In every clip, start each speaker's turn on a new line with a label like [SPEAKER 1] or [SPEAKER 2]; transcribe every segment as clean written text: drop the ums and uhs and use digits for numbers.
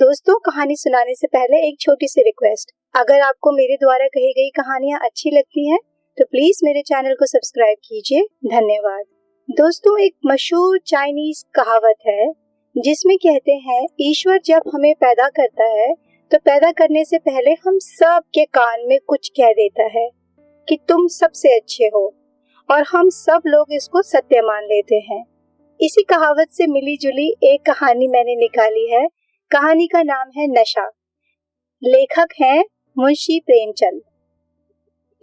[SPEAKER 1] दोस्तों, कहानी सुनाने से पहले एक छोटी सी रिक्वेस्ट। अगर आपको मेरे द्वारा कही गई कहानियाँ अच्छी लगती हैं तो प्लीज मेरे चैनल को सब्सक्राइब कीजिए। धन्यवाद। दोस्तों, एक मशहूर चाइनीज कहावत है जिसमें कहते हैं, ईश्वर जब हमें पैदा करता है तो पैदा करने से पहले हम सब के कान में कुछ कह देता है कि तुम सबसे अच्छे हो, और हम सब लोग इसको सत्य मान लेते हैं। इसी कहावत से मिली जुली एक कहानी मैंने निकाली है। कहानी का नाम है नशा। लेखक हैं मुंशी प्रेमचंद।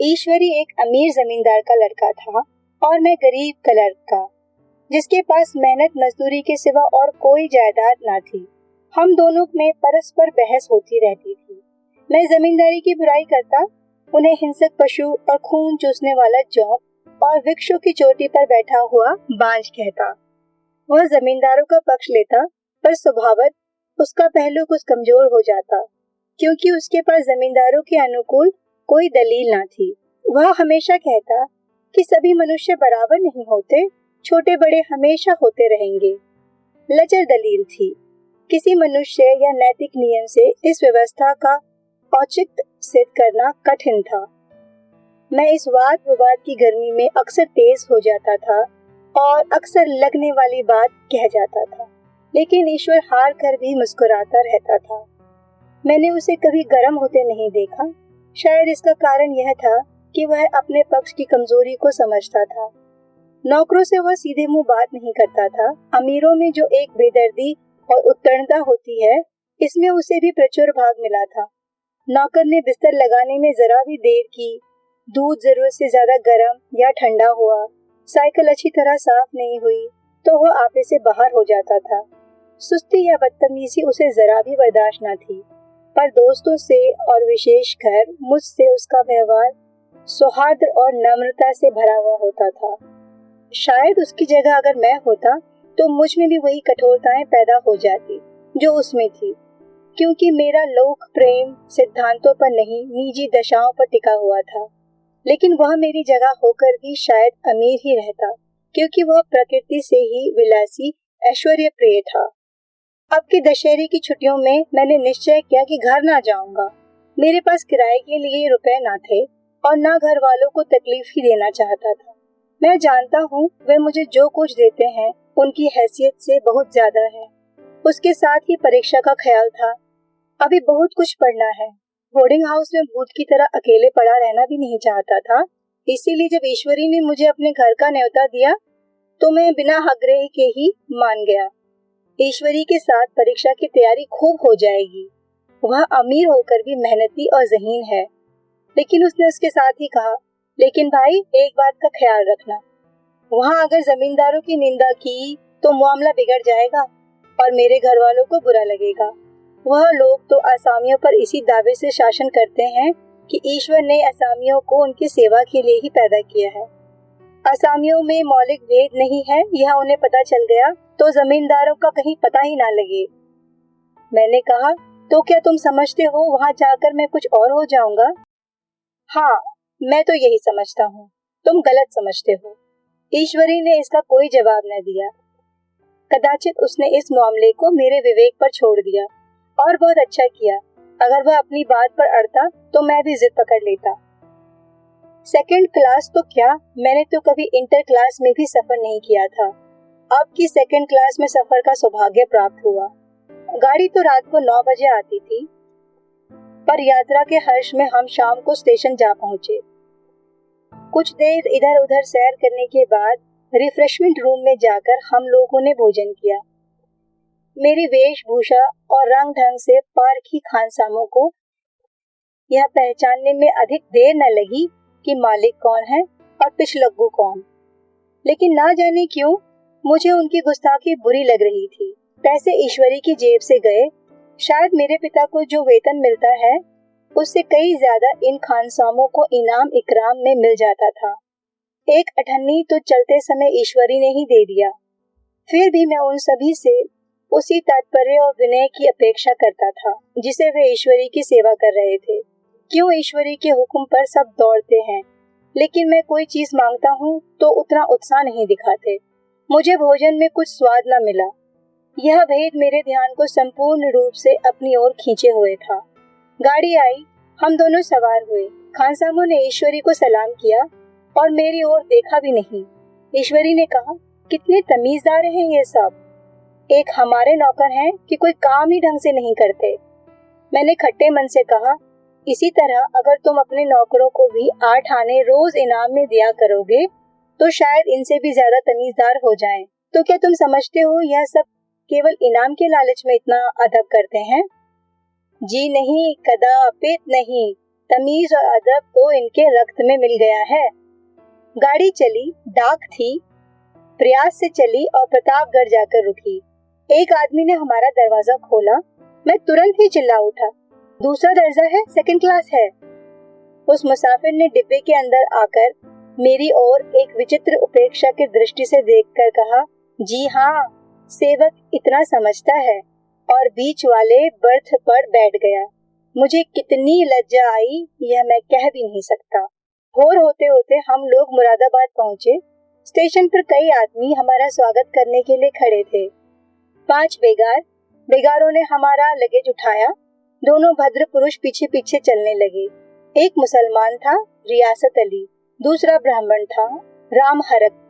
[SPEAKER 1] ईश्वरी एक अमीर जमींदार का लड़का था और मैं गरीब क्लर्क का, जिसके पास मेहनत मजदूरी के सिवा और कोई जायदाद ना थी। हम दोनों में परस्पर बहस होती रहती थी। मैं जमींदारी की बुराई करता, उन्हें हिंसक पशु और खून चूसने वाला जोंक और वृक्षों की चोटी पर बैठा हुआ बांझ कहता। वह जमींदारों का पक्ष लेता, पर स्वभावत उसका पहलू कुछ कमजोर हो जाता, क्योंकि उसके पास जमींदारों के अनुकूल कोई दलील ना थी। वह हमेशा कहता कि सभी मनुष्य बराबर नहीं होते, छोटे बड़े हमेशा होते रहेंगे। लचर दलील थी। किसी मनुष्य या नैतिक नियम से इस व्यवस्था का औचित्य सिद्ध करना कठिन था। मैं इस वाद विवाद की गर्मी में अक्सर तेज हो जाता था और अक्सर लगने वाली बात कह जाता था, लेकिन ईश्वर हार कर भी मुस्कुराता रहता था। मैंने उसे कभी गर्म होते नहीं देखा। शायद इसका कारण यह था कि वह अपने पक्ष की कमजोरी को समझता था। नौकरों से वह सीधे मुंह बात नहीं करता था। अमीरों में जो एक बेदर्दी और उत्तीर्णता होती है, इसमें उसे भी प्रचुर भाग मिला था। नौकर ने बिस्तर लगाने में जरा भी देर की, दूध जरूरत से ज्यादा गर्म या ठंडा हुआ, साइकिल अच्छी तरह साफ नहीं हुई तो वह आपे से बाहर हो जाता था। सुस्ती या बदतमीजी उसे जरा भी बर्दाश्त न थी, पर दोस्तों से और विशेषकर मुझसे उसका व्यवहार सौहार्द और नम्रता से भरा हुआ होता था। शायद उसकी जगह अगर मैं होता तो मुझ में भी वही कठोरताएं पैदा हो जाती जो उसमें थी, क्योंकि मेरा लोक प्रेम सिद्धांतों पर नहीं, निजी दशाओं पर टिका हुआ था। लेकिन वह मेरी जगह होकर भी शायद अमीर ही रहता, क्योंकि वह प्रकृति से ही विलासी ऐश्वर्य प्रिय था। अब की दशहरे की छुट्टियों में मैंने निश्चय किया कि घर ना जाऊंगा। मेरे पास किराए के लिए रुपए ना थे और ना घर वालों को तकलीफ ही देना चाहता था। मैं जानता हूँ वे मुझे जो कुछ देते हैं उनकी हैसियत से बहुत ज्यादा है। उसके साथ ही परीक्षा का ख्याल था। अभी बहुत कुछ पढ़ना है। बोर्डिंग हाउस में भूत की तरह अकेले पड़ा रहना भी नहीं चाहता था। इसीलिए जब ईश्वरी ने मुझे अपने घर का न्योता दिया तो मैं बिना आग्रह के ही मान गया। ईश्वरी के साथ परीक्षा की तैयारी खूब हो जाएगी। वह अमीर होकर भी मेहनती और ज़हीन है। लेकिन उसने उसके साथ ही कहा, लेकिन भाई एक बात का ख्याल रखना, वहाँ अगर जमींदारों की निंदा की तो मामला बिगड़ जाएगा और मेरे घर वालों को बुरा लगेगा। वह लोग तो असामियों पर इसी दावे से शासन करते हैं कि ईश्वर ने असामियों को उनकी सेवा के लिए ही पैदा किया है। असामियों में मौलिक भेद नहीं है, यह उन्हें पता चल गया तो जमींदारों का कहीं पता ही ना लगे। मैंने कहा, तो क्या तुम समझते हो वहाँ जाकर मैं कुछ और हो जाऊंगा? हाँ, मैं तो यही समझता हूँ। तुम गलत समझते हो। ईश्वरी ने इसका कोई जवाब न दिया। कदाचित उसने इस मामले को मेरे विवेक पर छोड़ दिया, और बहुत अच्छा किया। अगर वह अपनी बात पर अड़ता तो मैं भी जिद पकड़ लेता। सेकंड क्लास तो क्या, मैंने तो कभी इंटर क्लास में भी सफर नहीं किया था। अब की सेकंड क्लास में सफर का सौभाग्य प्राप्त हुआ। गाड़ी तो रात को 9 बजे आती थी, पर यात्रा के हर्ष में हम शाम को स्टेशन जा पहुंचे। कुछ देर इधर उधर सैर करने के बाद रिफ्रेशमेंट रूम में जाकर हम लोगों ने भोजन किया। मेरी वेशभूषा और रंग ढंग से पारखी खानसामों को यह पहचानने में अधिक देर न लगी कि मालिक कौन है और पिछलग्गू कौन। लेकिन ना जाने क्यों मुझे उनकी गुस्ताखी बुरी लग रही थी। पैसे ईश्वरी की जेब से गए। शायद मेरे पिता को जो वेतन मिलता है उससे कई ज्यादा इन खानसामों को इनाम इकराम में मिल जाता था। एक अठन्नी तो चलते समय ईश्वरी ने ही दे दिया। फिर भी मैं उन सभी से उसी तात्पर्य और विनय की अपेक्षा करता था जिसे वे ईश्वरी की सेवा कर रहे थे। क्यों ईश्वरी के हुक्म पर सब दौड़ते हैं, लेकिन मैं कोई चीज मांगता हूँ तो उतना उत्साह नहीं दिखाते। मुझे भोजन में कुछ स्वाद न मिला, यह भेद मेरे ध्यान को संपूर्ण रूप से अपनी ओर खींचे हुए था। गाड़ी आई, हम दोनों सवार हुए। खानसामों ने ईश्वरी को सलाम किया और मेरी ओर देखा भी नहीं। ईश्वरी ने कहा, कितने तमीजदार हैं ये सब। एक हमारे नौकर हैं कि कोई काम ही ढंग से नहीं करते। मैंने खट्टे मन से कहा, इसी तरह अगर तुम अपने नौकरों को भी 8 आने रोज इनाम में दिया करोगे तो शायद इनसे भी ज्यादा तमीजदार हो जाएं। तो क्या तुम समझते हो यह सब केवल इनाम के लालच में इतना अदब करते हैं? जी नहीं, कदापित नहीं। तमीज और अदब तो इनके रक्त में मिल गया है। गाड़ी चली, डाक थी, प्रयास से चली और प्रतापगढ़ जाकर रुकी। एक आदमी ने हमारा दरवाजा खोला। मैं तुरंत ही चिल्ला उठा, दूसरा दर्जा है, सेकंड क्लास है। उस मुसाफिर ने डिब्बे के अंदर आकर मेरी ओर एक विचित्र उपेक्षा की दृष्टि से देखकर कहा, जी हाँ, सेवक इतना समझता है, और बीच वाले बर्थ पर बैठ गया। मुझे कितनी लज्जा आई यह मैं कह भी नहीं सकता। भोर होते होते हम लोग मुरादाबाद पहुंचे। स्टेशन पर कई आदमी हमारा स्वागत करने के लिए खड़े थे। 5 बेगारों ने हमारा लगेज उठाया। दोनों भद्र पुरुष पीछे पीछे चलने लगे। एक मुसलमान था, रियासत अली, दूसरा ब्राह्मण था, राम हरक।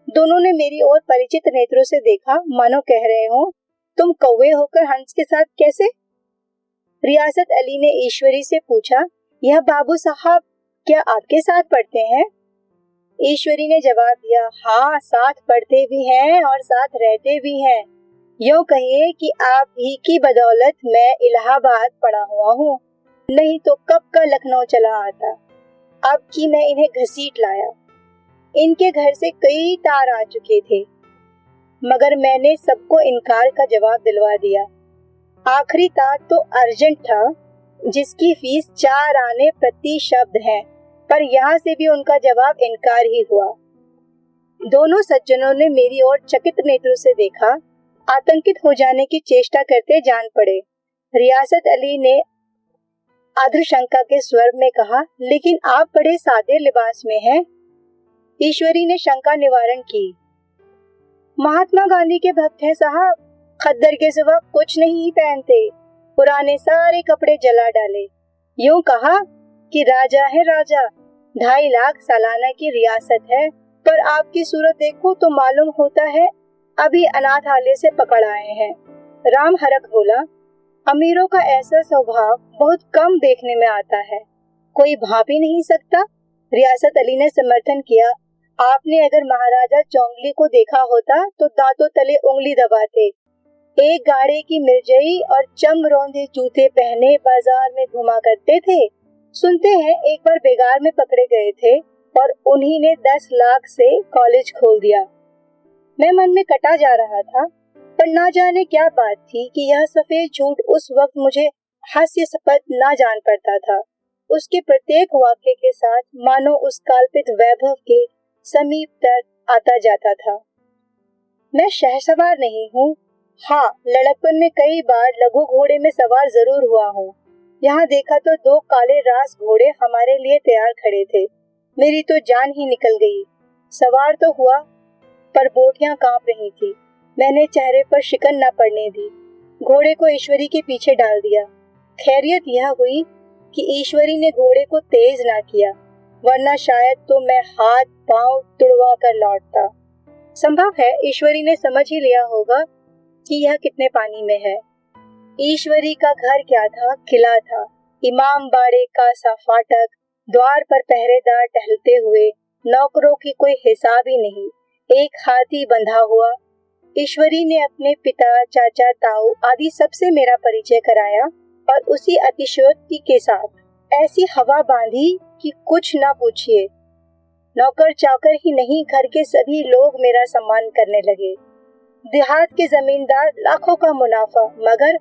[SPEAKER 1] दोनों ने मेरी ओर परिचित नेत्रों से देखा, मानो कह रहे हो, तुम कौवे होकर हंस के साथ कैसे? रियासत अली ने ईश्वरी से पूछा, यह बाबू साहब क्या आपके साथ पढ़ते हैं? ईश्वरी ने जवाब दिया, हाँ, साथ पढ़ते भी हैं और साथ रहते भी हैं। यूं कहिए कि आप ही की बदौलत मैं इलाहाबाद पड़ा हुआ हूँ, नहीं तो कब का लखनऊ चला आता। अब कि मैं इन्हें घसीट लाया। इनके घर से कई तार आ चुके थे, मगर मैंने सबको इनकार का जवाब दिलवा दिया। आखिरी तार तो अर्जेंट था, जिसकी फीस 4 आने प्रति शब्द है, पर यहाँ से भी उनका जवाब इनकार ही हुआ। दोनों सज्जनों ने मेरी ओर चकित नेत्रों से देखा, आतंकित हो जाने की चेष्टा करते जान पड़े। रियासत अली ने आद्रशंका के स्वर में कहा, लेकिन आप बड़े सादे लिबास में हैं। ईश्वरी ने शंका निवारण की, महात्मा गांधी के भक्त हैं साहब, खद्दर के सिवा कुछ नहीं पहनते, पुराने सारे कपड़े जला डाले। यूं कहा कि राजा है राजा, 2.5 लाख सालाना की रियासत है, पर आपकी सूरत देखो तो मालूम होता है अभी अनाथालय से पकड़ आए हैं। राम हरक बोला, अमीरों का ऐसा स्वभाव बहुत कम देखने में आता है, कोई भाप ही नहीं सकता। रियासत अली ने समर्थन किया, आपने अगर महाराजा चौंगली को देखा होता तो दांतों तले उंगली दबाते। एक गाड़े की मिर्जई और चमरौंधे जूते पहने बाजार में घुमा करते थे। सुनते हैं एक बार बेगार में पकड़े गए थे और उन्हीं ने 10 लाख से कॉलेज खोल दिया। मैं मन में कटा जा रहा था, पर ना जाने क्या बात थी कि यह सफेद झूठ उस वक्त मुझे हास्यास्पद ना जान पड़ता था। उसके प्रत्येक वाक्य के साथ मानो उस काल्पित वैभव के समीप तक आता जाता था। मैं शहसवार नहीं हूँ। हाँ, लड़कपन में कई बार लघु घोड़े में सवार जरूर हुआ हूँ। यहाँ देखा तो 2 काले रास घोड़े हमारे लिए तैयार खड़े थे। मेरी तो जान ही निकल गई। सवार तो हुआ, पर बोटियां कांप रही थी। मैंने चेहरे पर शिकन न पड़ने दी। घोड़े को ईश्वरी के पीछे डाल दिया। खैरियत यह हुई कि ईश्वरी ने घोड़े को तेज ना किया, वरना शायद तो मैं हाथ पांव तुड़वा कर लौटता। संभव है ईश्वरी ने समझ ही लिया होगा कि यह कितने पानी में है। ईश्वरी का घर क्या था, किला था। इमाम बाड़े का सा फाटक, द्वार पर पहरेदार टहलते हुए, नौकरों की कोई हिसाब ही नहीं, एक हाथी बंधा हुआ। ईश्वरी ने अपने पिता, चाचा, ताऊ आदि सबसे मेरा परिचय कराया और उसी अतिशयोक्ति के साथ ऐसी हवा बांधी कि कुछ ना पूछिए। नौकर चाकर ही नहीं, घर के सभी लोग मेरा सम्मान करने लगे। देहात के जमींदार लाखों का मुनाफा, मगर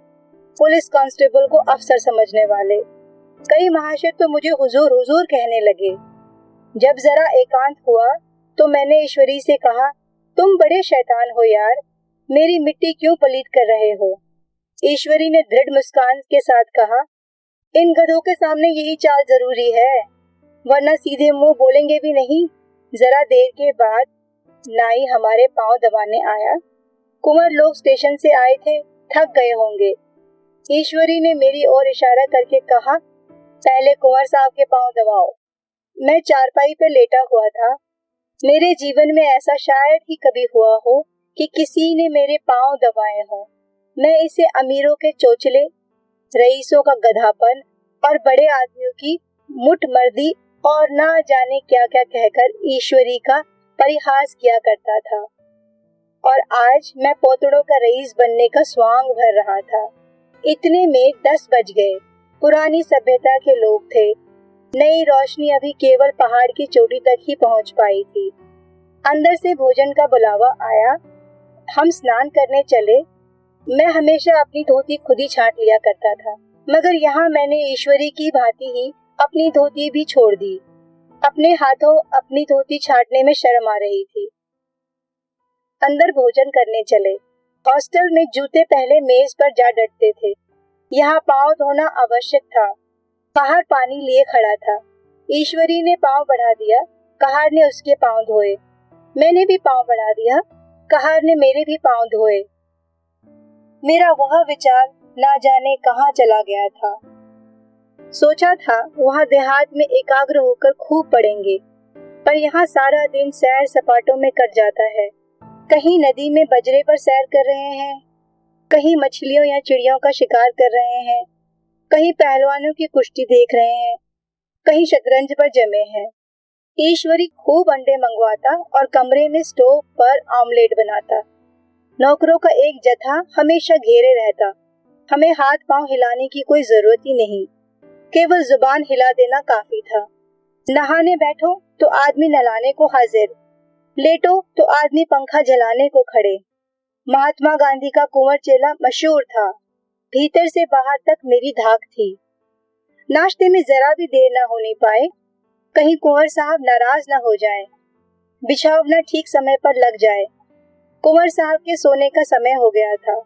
[SPEAKER 1] पुलिस कांस्टेबल को अफसर समझने वाले। कई महाशय तो मुझे हुजूर हुजूर कहने लगे। जब जरा एकांत हुआ तो मैंने ईश्वरी से कहा, तुम बड़े शैतान हो यार, मेरी मिट्टी क्यों पलीत कर रहे हो? ईश्वरी ने दृढ़ मुस्कान के साथ कहा, इन गधों के सामने यही चाल जरूरी है, वरना सीधे मुंह बोलेंगे भी नहीं। जरा देर के बाद नाई हमारे पांव दबाने आया। कुंवर लोग स्टेशन से आए थे, थक गए होंगे। ईश्वरी ने मेरी ओर इशारा करके कहा, पहले कुंवर साहब के पांव दबाओ। मैं चारपाई पर लेटा हुआ था। मेरे जीवन में ऐसा शायद ही कभी हुआ हो कि किसी ने मेरे पांव दबाए हों। मैं इसे अमीरों के चोचले, रईसों का गधापन और बड़े आदमियों की मुठमर्दी और ना जाने क्या क्या कहकर ईश्वरी का परिहास किया करता था। और आज मैं पोतड़ों का रईस बनने का स्वांग भर रहा था। इतने में 10 बज गए। पुरानी सभ्यता के लोग थे। नई रोशनी अभी केवल पहाड़ की चोटी तक ही पहुंच पाई थी। अंदर से भोजन का बुलावा आया। हम स्नान करने चले। मैं हमेशा अपनी धोती खुद ही छांट लिया करता था, मगर यहाँ मैंने ईश्वरी की भांति ही अपनी धोती भी छोड़ दी। अपने हाथों अपनी धोती छाटने में शर्म आ रही थी। अंदर भोजन करने चले। हॉस्टल में जूते पहले मेज पर जा डटते थे। यहाँ पांव धोना आवश्यक था। कहार पानी लिए खड़ा था। ईश्वरी ने पांव बढ़ा दिया। कहार ने उसके पांव धोए। मैंने भी पांव बढ़ा दिया। कहार ने मेरे भी पांव धोए। मेरा वह विचार ना जाने कहाँ चला गया था। सोचा था वहाँ देहात में एकाग्र होकर खूब पढ़ेंगे, पर यहाँ सारा दिन सैर सपाटों में कट जाता है। कहीं नदी में बजरे पर सैर कर रहे हैं, कहीं मछलियों या चिड़ियों का शिकार कर रहे हैं, कहीं पहलवानों की कुश्ती देख रहे हैं, कहीं शतरंज पर जमे हैं। ईश्वरी खूब अंडे मंगवाता और कमरे में स्टोव पर ऑमलेट बनाता। नौकरों का एक जत्था हमेशा घेरे रहता। हमें हाथ पांव हिलाने की कोई जरूरत ही नहीं, केवल जुबान हिला देना काफी था। नहाने बैठो तो आदमी नहलाने को हाजिर, लेटो तो आदमी पंखा जलाने को खड़े। महात्मा गांधी का कुंवर चेला मशहूर था। भीतर से बाहर तक मेरी धाक थी। नाश्ते में जरा भी देर न होने पाए, कहीं कुंवर साहब नाराज न हो जाए, बिछावना ठीक समय पर लग जाए। कुंवर साहब के सोने का समय हो गया था।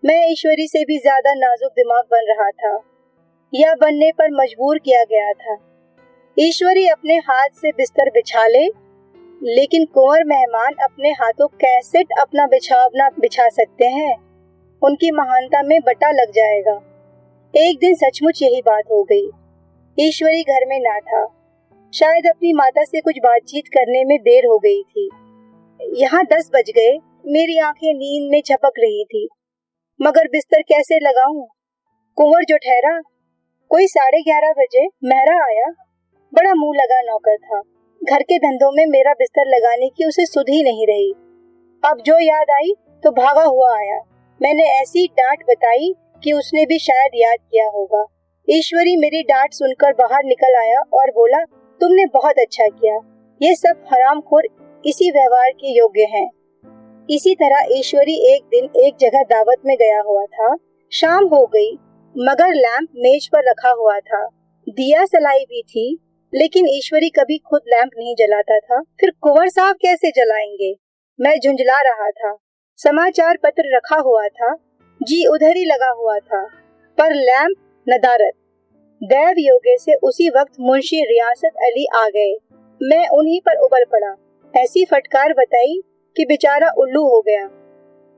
[SPEAKER 1] मैं ईश्वरी से भी ज्यादा नाजुक दिमाग बन रहा था, या बनने पर मजबूर किया गया था। ईश्वरी अपने हाथ से बिस्तर बिछा ले, लेकिन कुंवर मेहमान अपने हाथों कैसे अपना बिछावना बिछा सकते हैं? उनकी महानता में बटा लग जाएगा। एक दिन सचमुच यही बात हो गई। ईश्वरी घर में ना था। शायद अपनी माता से कुछ बातचीत करने में देर हो गई थी। यहाँ 10 बज गए। मेरी आंखें नींद में झपक रही थी, मगर बिस्तर कैसे लगाऊं? कुंवर जो ठहरा, कोई 11:30 बजे मेहरा आया। बड़ा मुंह लगा नौकर था। घर के धंधों में मेरा बिस्तर लगाने की उसे सुध ही नहीं रही। अब जो याद आई तो भागा हुआ आया। मैंने ऐसी डांट बताई कि उसने भी शायद याद किया होगा। ईश्वरी मेरी डांट सुनकर बाहर निकल आया और बोला, तुमने बहुत अच्छा किया। ये सब हरामखोर इसी व्यवहार के योग्य हैं। इसी तरह ईश्वरी एक दिन एक जगह दावत में गया हुआ था। शाम हो गई, मगर लैंप मेज पर रखा हुआ था। दिया सलाई भी थी, लेकिन ईश्वरी कभी खुद लैंप नहीं जलाता था। फिर कुंवर साहब कैसे जलाएंगे? मैं झुंझला रहा था। समाचार पत्र रखा हुआ था, जी उधर ही लगा हुआ था, पर लैंप नदारद। दैव योगे से उसी वक्त मुंशी रियासत अली आ गए। मैं उन्हीं पर उबल पड़ा। ऐसी फटकार बताई कि बेचारा उल्लू हो गया।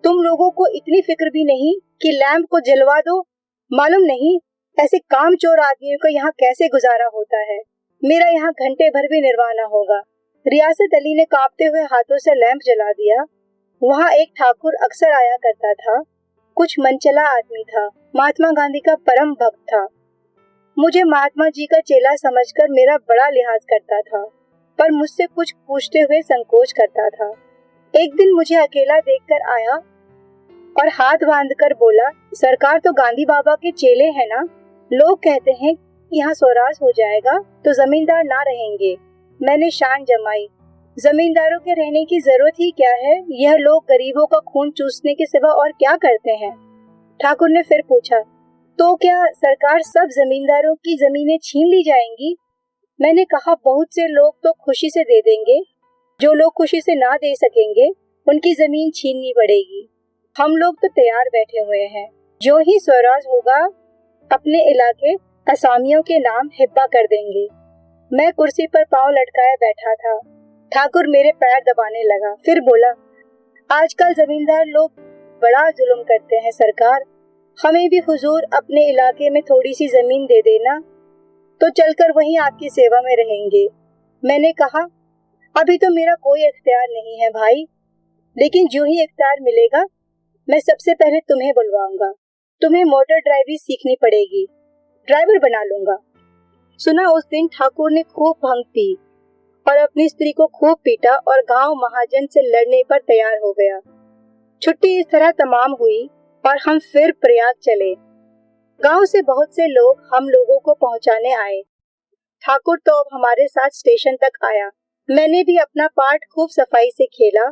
[SPEAKER 1] तुम लोगों को इतनी फिक्र भी नहीं कि लैंप को जलवा दो? मालूम नहीं ऐसे कामचोर आदमियों को यहाँ कैसे गुजारा होता है। मेरा यहाँ घंटे भर भी निर्वाह न होगा। रियासत अली ने कांपते हुए हाथों से लैंप जला दिया। वहाँ एक ठाकुर अक्सर आया करता था। कुछ मनचला आदमी था। महात्मा गांधी का परम भक्त था। मुझे महात्मा जी का चेला समझकर मेरा बड़ा लिहाज करता था, पर मुझसे कुछ पूछते हुए संकोच करता था। एक दिन मुझे अकेला देखकर आया और हाथ बांधकर बोला, सरकार तो गांधी बाबा के चेले हैं ना? लोग कहते हैं यहाँ स्वराज हो जाएगा तो जमींदार ना रहेंगे। मैंने शान जमाई, जमींदारों के रहने की जरूरत ही क्या है? यह लोग गरीबों का खून चूसने के सिवा और क्या करते हैं? ठाकुर ने फिर पूछा, तो क्या सरकार सब जमींदारों की जमीनें छीन ली जाएंगी? मैंने कहा, बहुत से लोग तो खुशी से दे देंगे। जो लोग खुशी से ना दे सकेंगे उनकी जमीन छीननी पड़ेगी। हम लोग तो तैयार बैठे हुए हैं। जो ही स्वराज होगा अपने इलाके असामियों के नाम हिब्बा कर देंगे। मैं कुर्सी पर पांव लटकाए बैठा था। ठाकुर मेरे पैर दबाने लगा, फिर बोला, आजकल जमींदार लोग बड़ा जुल्म करते हैं सरकार। हमें भी हुजूर अपने इलाके में थोड़ी सी जमीन दे देना, तो चलकर वहीं आपकी सेवा में रहेंगे। मैंने कहा, अभी तो मेरा कोई इख्तियार नहीं है भाई, लेकिन जो ही इख्तियार मिलेगा मैं सबसे पहले तुम्हें बुलवाऊंगा। तुम्हें मोटर ड्राइविंग सीखनी पड़ेगी, ड्राइवर बना लूंगा। सुना उस दिन ठाकुर ने खूब भंग पी और अपनी स्त्री को खूब पीटा और गांव महाजन से लड़ने पर तैयार हो गया। छुट्टी इस तरह तमाम हुई और हम फिर प्रयाग चले। गांव से बहुत से लोग हम लोगों को पहुंचाने आए। ठाकुर तो अब हमारे साथ स्टेशन तक आया। मैंने भी अपना पार्ट खूब सफाई से खेला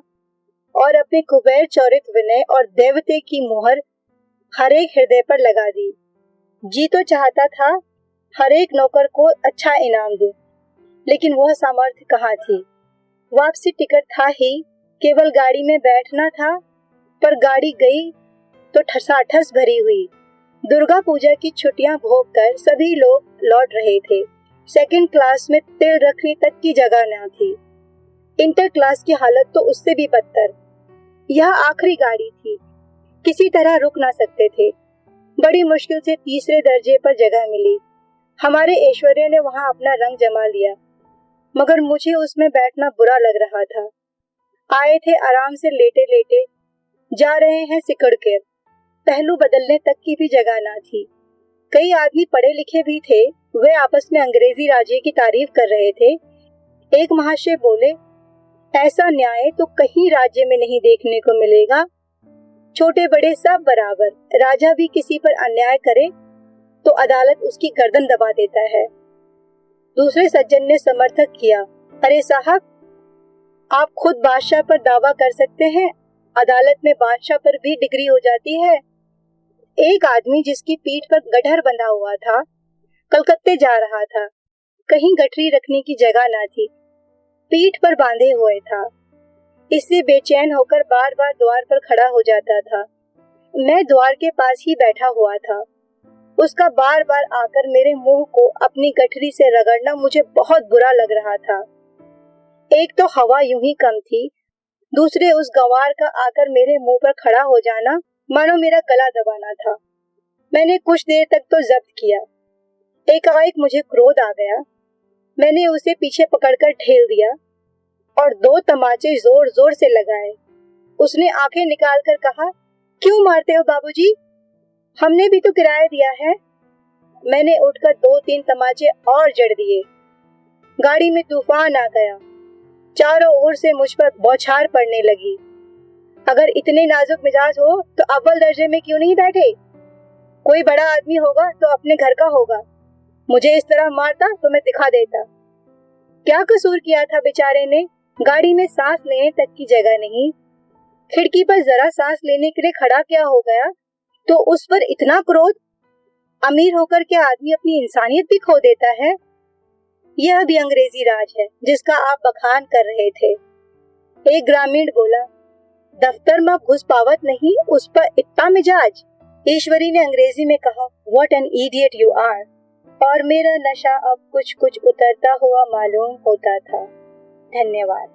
[SPEAKER 1] और अपने कुबेर चौरित विनय और देवते की मुहर हर एक हृदय पर लगा दी। जी तो चाहता था हर एक नौकर को अच्छा इनाम दूं, लेकिन वह सामर्थ्य कहाँ थी। वापसी टिकट था ही, केवल गाड़ी में बैठना था, पर गाड़ी गई तो ठसाठस भरी हुई। दुर्गा पूजा की छुट्टियां भोग कर सभी लोग लौट रहे थे। सेकंड क्लास में तिल रखने तक की जगह न थी। इंटर क्लास की हालत तो उससे भी बदतर। यह आखिरी गाड़ी थी, किसी तरह रुक ना सकते थे। बड़ी मुश्किल से तीसरे दर्जे पर जगह मिली। हमारे ऐश्वर्य ने वहां अपना रंग जमा लिया, मगर मुझे उसमें बैठना बुरा लग रहा था। आए थे आराम से लेटे लेटे, जा रहे हैं सिकड़ कर। पहलू बदलने तक की भी जगह ना थी। कई आदमी पढ़े लिखे भी थे, वे आपस में अंग्रेजी राज्य की तारीफ कर रहे थे। एक महाशय बोले, ऐसा न्याय तो कहीं राज्य में नहीं देखने को मिलेगा। छोटे बड़े सब बराबर, राजा भी किसी पर अन्याय करे तो अदालत उसकी गर्दन दबा देता है। दूसरे सज्जन ने समर्थक किया, अरे साहब, आप खुद बादशाह पर दावा कर सकते हैं, अदालत में बादशाह पर भी डिग्री हो जाती है। एक आदमी जिसकी पीठ पर गठर बंधा हुआ था, कलकत्ते जा रहा था। कहीं गठरी रखने की जगह ना थी, पीठ पर बांधे हुए था। इससे बेचैन होकर बार बार द्वार पर खड़ा हो जाता था। मैं द्वार के पास ही बैठा हुआ था। उसका बार बार आकर मेरे मुंह को अपनी गठरी से रगड़ना मुझे बहुत बुरा लग रहा था। एक तो हवा यूं ही कम थी, दूसरे उस गंवार का आकर मेरे मुंह पर खड़ा हो जाना मानो मेरा गला दबाना था। मैंने कुछ देर तक तो जब्त किया। एकाएक मुझे क्रोध आ गया। मैंने उसे पीछे पकड़कर ढेल दिया और 2 तमाचे जोर जोर से लगाए। उसने आंखें निकालकर कहा, क्यों मारते हो बाबूजी? हमने भी तो किराया दिया है। मैंने उठकर 2-3 तमाचे और जड़ दिए। गाड़ी में तूफान आ गया। चारों ओर से मुझ पर बौछार पड़ने लगी। अगर इतने नाजुक मिजाज हो तो अव्वल दर्जे में क्यों नहीं बैठे? कोई बड़ा आदमी होगा तो अपने घर का होगा। मुझे इस तरह मारता तो मैं दिखा देता। क्या कसूर किया था बेचारे ने? गाड़ी में सांस लेने तक की जगह नहीं। खिड़की पर जरा सांस लेने के लिए खड़ा क्या हो गया तो उस पर इतना क्रोध? अमीर होकर क्या आदमी अपनी इंसानियत भी खो देता है? यह भी अंग्रेजी राज है जिसका आप बखान कर रहे थे। एक ग्रामीण बोला, दफ्तर में घुस पावत नहीं, उस पर इतना मिजाज। ईश्वरी ने अंग्रेजी में कहा, what an idiot you are. और मेरा नशा अब कुछ कुछ उतरता हुआ मालूम होता था। धन्यवाद।